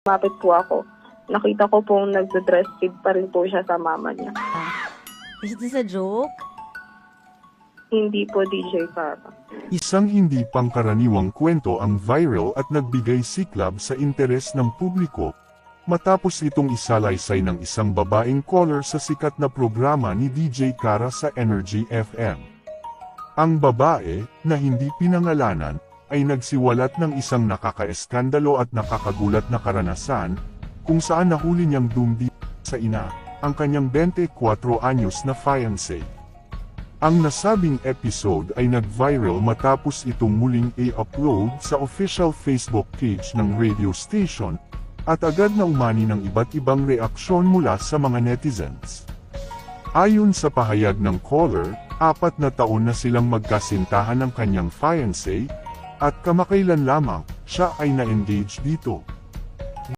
Mapit po ako. Nakita ko pong nagda-breastfeed pa rin po siya sa mama niya. Is this a joke? Hindi po, DJ Cara. Isang hindi pangkaraniwang kwento ang viral at nagbigay siklab sa interes ng publiko, matapos itong isalaysay ng isang babaeng caller sa sikat na programa ni DJ Cara sa Energy FM. Ang babae, na hindi pinangalanan, ay nagsiwalat ng isang nakakaeskandalo at nakakagulat na karanasan, kung saan nahuli niyang dumdi sa ina, ang kanyang 24 anyos na fiancé. Ang nasabing episode ay nag-viral matapos itong muling i-upload sa official Facebook page ng radio station, at agad na umani ng iba't ibang reaksyon mula sa mga netizens. Ayon sa pahayag ng caller, 4 na taon na silang magkasintahan ng kanyang fiancé, at kamakailan lamang, siya ay na-engage dito.